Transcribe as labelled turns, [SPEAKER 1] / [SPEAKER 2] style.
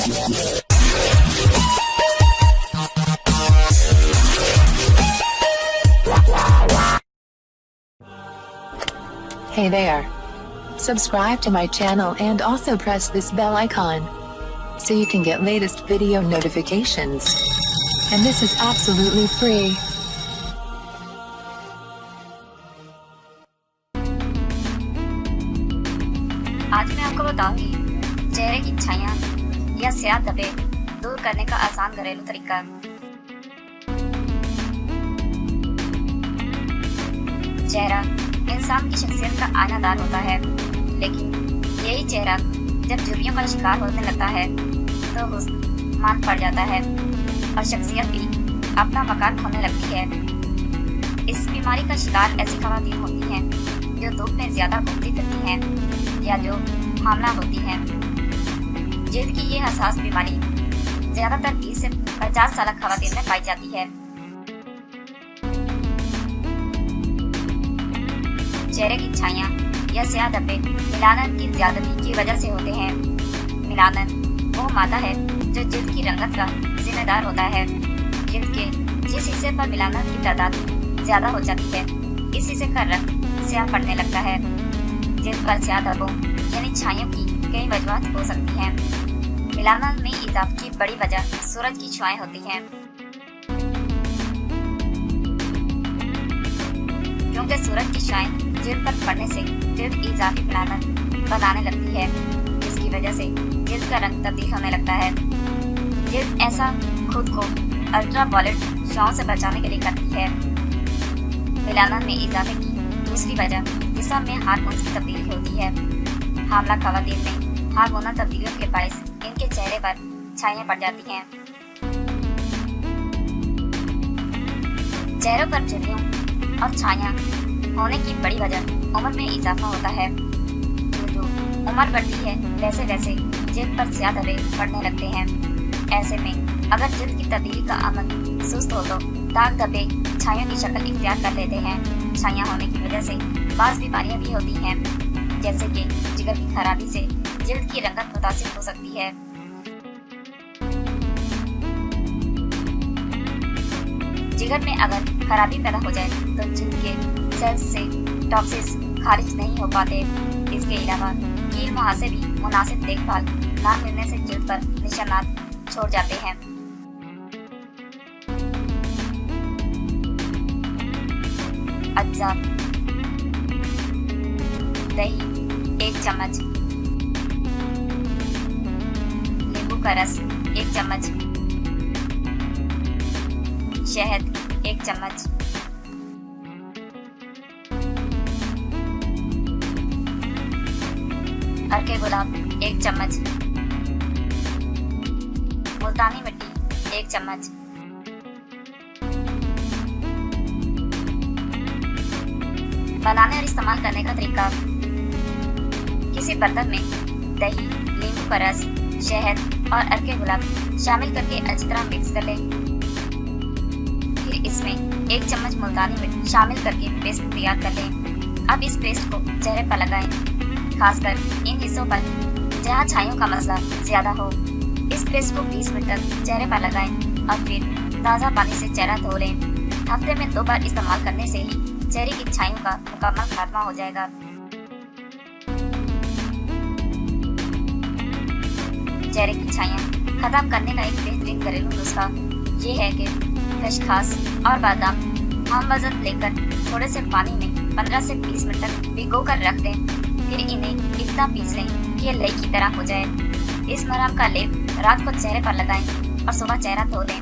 [SPEAKER 1] Hey there. Subscribe to my channel and also press this bell icon so you can get latest video notifications. And this is absolutely free.
[SPEAKER 2] आज मैं आपको बताऊंगी चेहरे की छाया या स्याह धब्बे दूर करने का आसान घरेलू तरीका। चेहरा इंसान की शख्सियत का आईनादार होता है, लेकिन यही चेहरा जब झुर्रियों का शिकार होने लगता है तो हुस्न मान पड़ जाता है और शख्सियत भी अपना मकान खोने लगती है। इस बीमारी का शिकार ऐसी खवातीन होती हैं जो धूप में ज्यादा घूमती फिरती हैं या जो हामला होती हैं। जिल्द की ये हसास बीमारी ज्यादातर 20 से 50 साल खवातीन में पाई जाती है। चेहरे की छाया या स्याह धब्बे मिलानन की ज्यादती की वजह से होते हैं। मिलानन वो मादा है जो जिल्द की रंगत का जिम्मेदार होता है। जिल्द के जिस हिस्से पर मिलानन की तादाद ज्यादा हो जाती है, इस हिस्से का रंग स्याह पड़ने लगता है। जिल्द पर स्याह धब्बों यानी छायों की कई वजूहात हो सकती हैं। मिलानन में इजाफे की बड़ी वजह सूरज की छुआएं होती हैं, क्योंकि सूरज की छुआएं जिल्द पर पड़ने से जिल्द इजाफी मिलानन बनाने लगती है, जिसकी वजह से जिल्द का रंग तब्दील होने लगता है। जिल्द ऐसा खुद को अल्ट्रावायलेट छांव से बचाने के लिए करती है। मिलानन में इजाफे की दूसरी वजह जिस्म में हार्मोन्स की तब्दीली होती है। हामला खवातीन में हार्मोनल तब्दीलियों के बायस इनके चेहरे पर छाइयां पड़ जाती हैं। चेहरों पर झुर्रियों और छाइयां होने की बड़ी वजह उम्र में इजाफा होता है। जो उम्र बढ़ती है वैसे वैसे जिल्द पर स्याह धब्बे पड़ने लगते हैं। ऐसे में अगर जिल्द की तब्दीली का अमल सुस्त हो तो दाग धब्बे छाइयों की शक्ल इख्तियार कर लेते हैं। छाइयां होने की वजह से बाज़ बीमारियां भी होती हैं, जैसे कि जिगर की खराबी से जिल्द की रंगत मुतासिर हो सकती है। जिगर में अगर खराबी पैदा हो जाए तो जिल्द के सेल्स से टॉक्सिस खारिज नहीं हो पाते। इसके अलावा कील मुहासे भी मुनासिब देखभाल न मिलने से जिल्द पर निशानात छोड़ जाते हैं। अज्जा: दही 1 चम्मच, नींबू का रस 1 चम्मच, शहद 1 चम्मच, अर्के गुलाब 1 चम्मच, मुल्तानी मिट्टी 1 चम्मच। बनाने और इस्तेमाल करने का तरीका: किसी बर्तन में दही, नींबू का रस, शहद और अर्के गुलाब शामिल करके अच्छी तरह मिक्स कर लें। फिर इसमें 1 चम्मच मुल्तानी मिट्टी शामिल करके पेस्ट तैयार कर लें। अब इस पेस्ट को चेहरे पर लगाएं, खासकर इन हिस्सों पर जहाँ छाइयों का मसला ज्यादा हो। इस पेस्ट को 20 मिनट तक चेहरे पर लगाएं और फिर ताज़ा पानी से चेहरा धो लें। हफ्ते में 2 बार इस्तेमाल करने से ही चेहरे की छाइयों का मुकम्मल खात्मा हो जाएगा। चेहरे की छाइयां खत्म करने का एक बेहतरीन घरेलू नुस्खा ये है कि खसखस और बादाम हम वजन लेकर थोड़े से पानी में 15 से 20 मिनट तक भिगो कर रख दें। फिर इन्हें इतना पीस लें कि ये लई की तरह हो जाए। इस मरहम का लेप रात को चेहरे पर लगाएं और सुबह चेहरा धो लें।